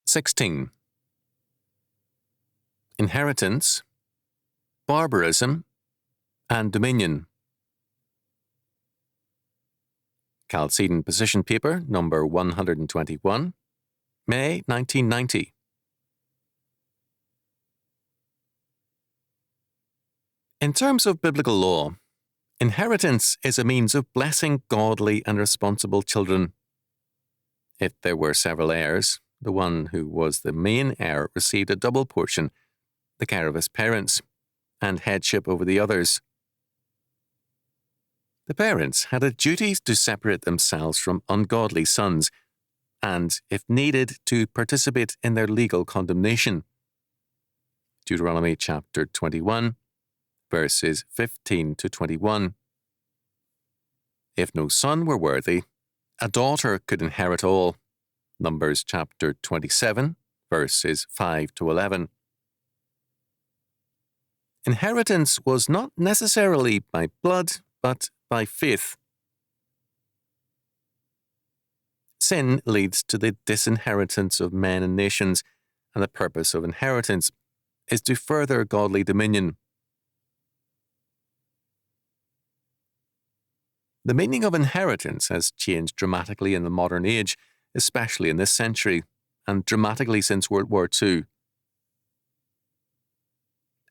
16. Inheritance, barbarism, and dominion. Chalcedon Position Paper, number 121, May 1990. In terms of biblical law, inheritance is a means of blessing godly and responsible children. If there were several heirs, the one who was the main heir received a double portion, the care of his parents, and headship over the others. The parents had a duty to separate themselves from ungodly sons, and, if needed, to participate in their legal condemnation. Deuteronomy chapter 21, verses 15 to 21. If no son were worthy, a daughter could inherit all. Numbers chapter 27, verses 5 to 11. Inheritance was not necessarily by blood, but by faith. Sin leads to the disinheritance of men and nations, and the purpose of inheritance is to further godly dominion. The meaning of inheritance has changed dramatically in the modern age, especially in this century, and dramatically since World War II.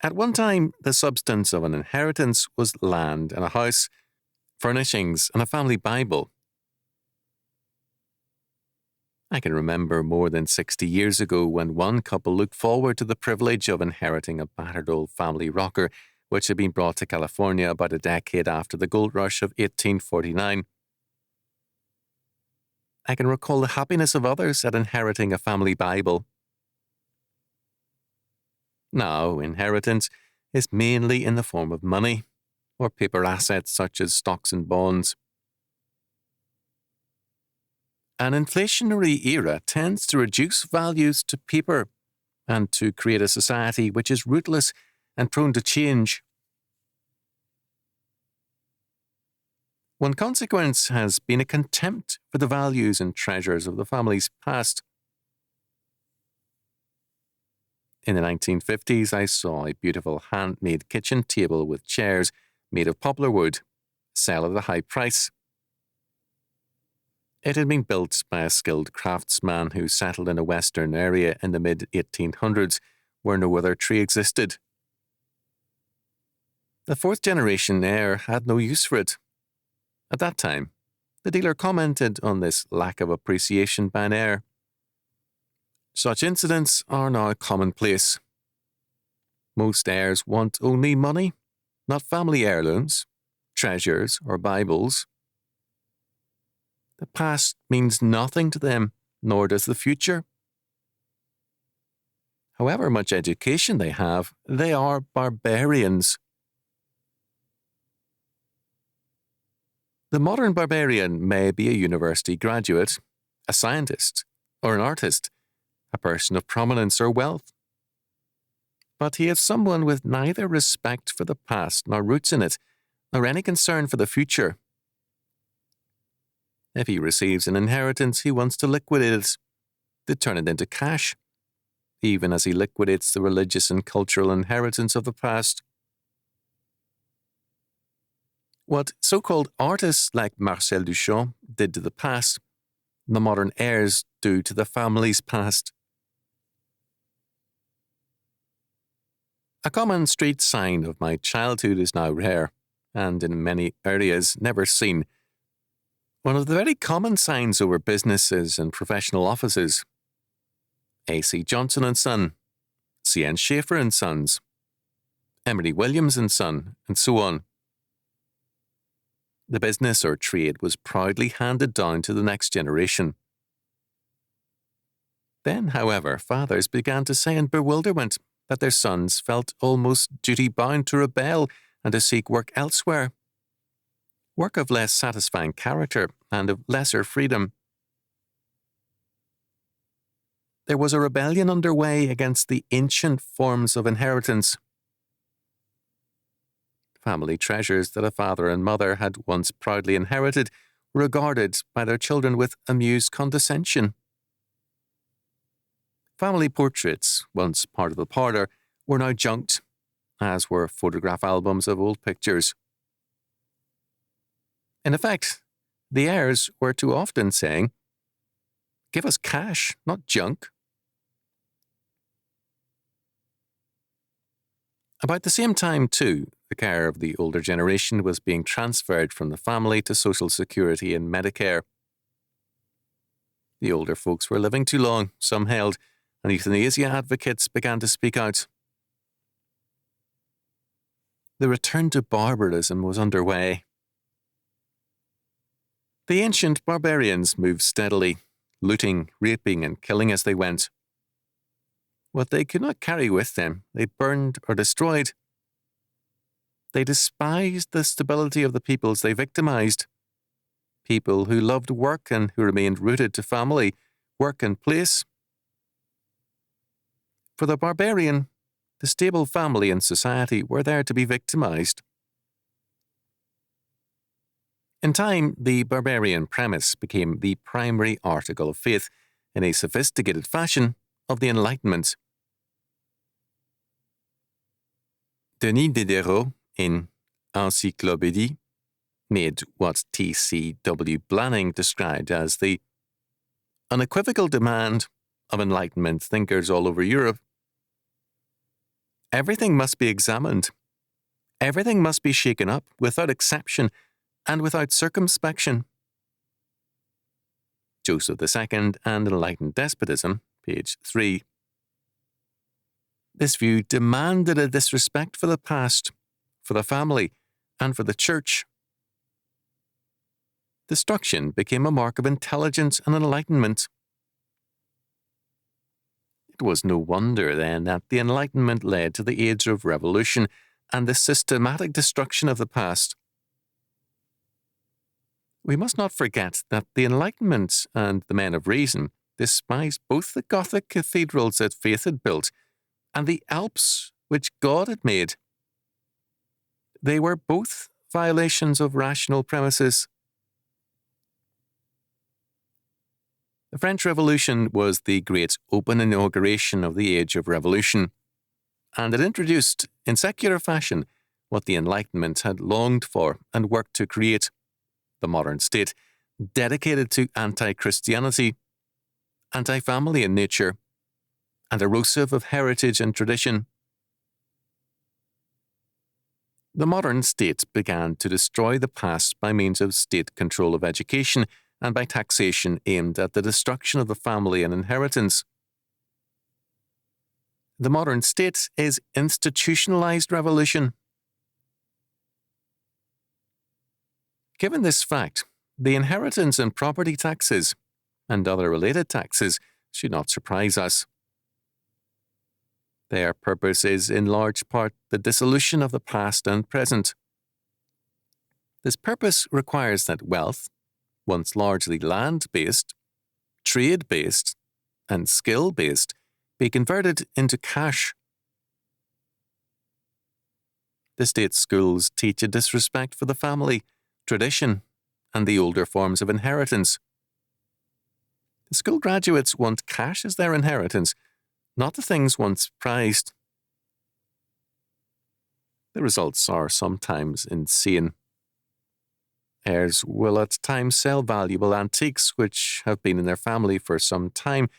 At one time, the substance of an inheritance was land and a house, furnishings and a family Bible. I can remember more than 60 years ago when one couple looked forward to the privilege of inheriting a battered old family rocker which had been brought to California about a decade after the gold rush of 1849. I can recall the happiness of others at inheriting a family Bible. Now, inheritance is mainly in the form of money, or paper assets such as stocks and bonds. An inflationary era tends to reduce values to paper and to create a society which is rootless and prone to change. One consequence has been a contempt for the values and treasures of the family's past. In the 1950s, I saw a beautiful handmade kitchen table with chairs made of poplar wood sell at a high price. It had been built by a skilled craftsman who settled in a western area in the mid-1800s where no other tree existed. The fourth-generation heir had no use for it. At that time, the dealer commented on this lack of appreciation by an heir. Such incidents are now commonplace. Most heirs want only money, not family heirlooms, treasures, or Bibles. The past means nothing to them, nor does the future. However much education they have, they are barbarians. The modern barbarian may be a university graduate, a scientist, or an artist, a person of prominence or wealth. But he is someone with neither respect for the past nor roots in it, nor any concern for the future. If he receives an inheritance, he wants to liquidate it, to turn it into cash, even as he liquidates the religious and cultural inheritance of the past. What so-called artists like Marcel Duchamp did to the past, the modern heirs do to the family's past. A common street sign of my childhood is now rare, and in many areas never seen. One of the very common signs over businesses and professional offices. A.C. Johnson & Son, C.N. Schaefer & Sons, Emery Williams & Son, and so on. The business or trade was proudly handed down to the next generation. Then, however, fathers began to say in bewilderment that their sons felt almost duty-bound to rebel and to seek work elsewhere. Work of less satisfying character and of lesser freedom. There was a rebellion underway against the ancient forms of inheritance. Family treasures that a father and mother had once proudly inherited were regarded by their children with amused condescension. Family portraits, once part of the parlour, were now junked, as were photograph albums of old pictures. In effect, the heirs were too often saying, "Give us cash, not junk." About the same time, too, the care of the older generation was being transferred from the family to Social Security and Medicare. The older folks were living too long, some held, and euthanasia advocates began to speak out. The return to barbarism was underway. The ancient barbarians moved steadily, looting, raping, and killing as they went. What they could not carry with them, they burned or destroyed. They despised the stability of the peoples they victimized. People who loved work and who remained rooted to family, work, and place. For the barbarian, the stable family and society were there to be victimized. In time, the barbarian premise became the primary article of faith in a sophisticated fashion of the Enlightenment. Denis Diderot, in Encyclopédie, made what T.C.W. Blanning described as the unequivocal demand of Enlightenment thinkers all over Europe. Everything must be examined. Everything must be shaken up without exception and without circumspection. Joseph II and Enlightened Despotism, page 3. This view demanded a disrespect for the past, for the family, and for the church. Destruction became a mark of intelligence and enlightenment. It was no wonder, then, that the Enlightenment led to the Age of Revolution and the systematic destruction of the past. We must not forget that the Enlightenment and the men of reason despised both the Gothic cathedrals that faith had built and the Alps which God had made. They were both violations of rational premises. The French Revolution was the great open inauguration of the Age of Revolution, and it introduced, in secular fashion, what the Enlightenment had longed for and worked to create: the modern state, dedicated to anti-Christianity, anti-family in nature, and erosive of heritage and tradition. The modern state began to destroy the past by means of state control of education and by taxation aimed at the destruction of the family and inheritance. The modern state is institutionalized revolution. Given this fact, the inheritance and property taxes and other related taxes should not surprise us. Their purpose is, in large part, the dissolution of the past and present. This purpose requires that wealth, once largely land-based, trade-based, and skill-based, be converted into cash. The state schools teach a disrespect for the family, tradition, and the older forms of inheritance. The school graduates want cash as their inheritance, not the things once prized. The results are sometimes insane. Heirs will at times sell valuable antiques which have been in their family for some time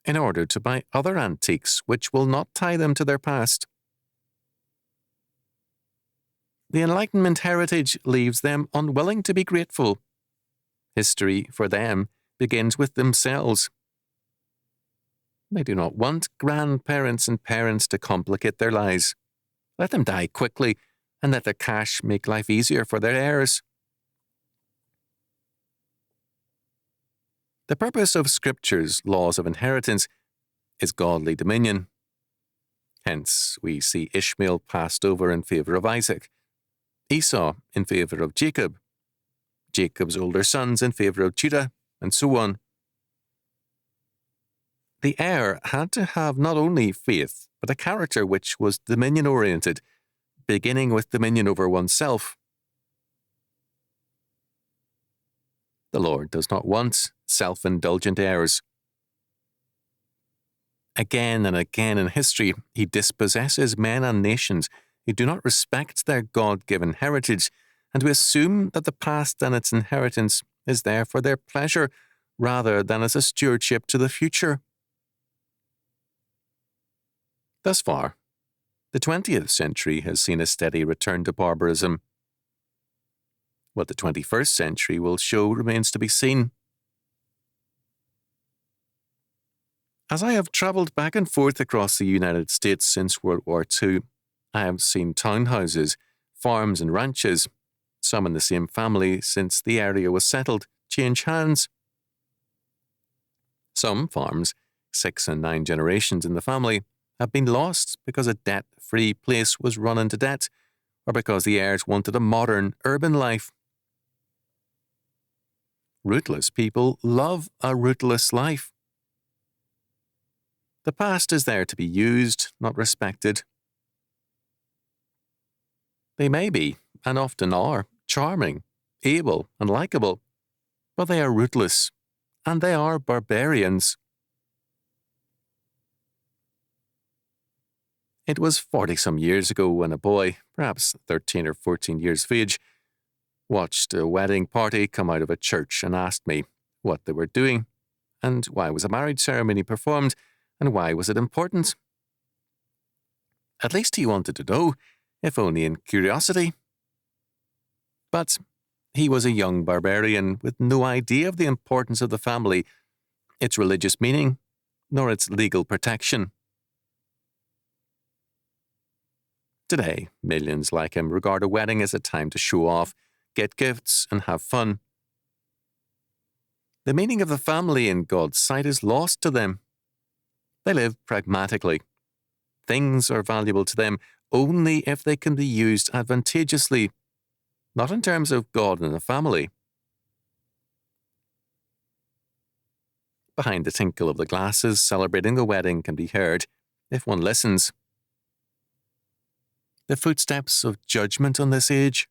in order to buy other antiques which will not tie them to their past. The Enlightenment heritage leaves them unwilling to be grateful. History, for them, begins with themselves. They do not want grandparents and parents to complicate their lives. Let them die quickly, and let their cash make life easier for their heirs. The purpose of Scripture's laws of inheritance is godly dominion. Hence, we see Ishmael passed over in favour of Isaac, Esau in favour of Jacob, Jacob's older sons in favour of Judah, and so on. The heir had to have not only faith, but a character which was dominion-oriented, beginning with dominion over oneself. The Lord does not want self-indulgent heirs. Again and again in history, he dispossesses men and nations who do not respect their God-given heritage and who assume that the past and its inheritance is there for their pleasure rather than as a stewardship to the future. Thus far, the 20th century has seen a steady return to barbarism. What the 21st century will show remains to be seen. As I have travelled back and forth across the United States since World War II, I have seen townhouses, farms and ranches, some in the same family since the area was settled, change hands. Some farms, 6 and 9 generations in the family, have been lost because a debt-free place was run into debt, or because the heirs wanted a modern, urban life. Rootless people love a rootless life. The past is there to be used, not respected. They may be, and often are, charming, able, and likeable, but they are rootless, and they are barbarians. It was 40-some years ago when a boy, perhaps 13 or 14 years of age, watched a wedding party come out of a church and asked me what they were doing, and why was a marriage ceremony performed, and why was it important? At least he wanted to know, if only in curiosity. But he was a young barbarian with no idea of the importance of the family, its religious meaning, nor its legal protection. Today, millions like him regard a wedding as a time to show off, get gifts, and have fun. The meaning of the family in God's sight is lost to them. They live pragmatically. Things are valuable to them only if they can be used advantageously, not in terms of God and the family. Behind the tinkle of the glasses celebrating the wedding can be heard, if one listens, the footsteps of judgment on this age.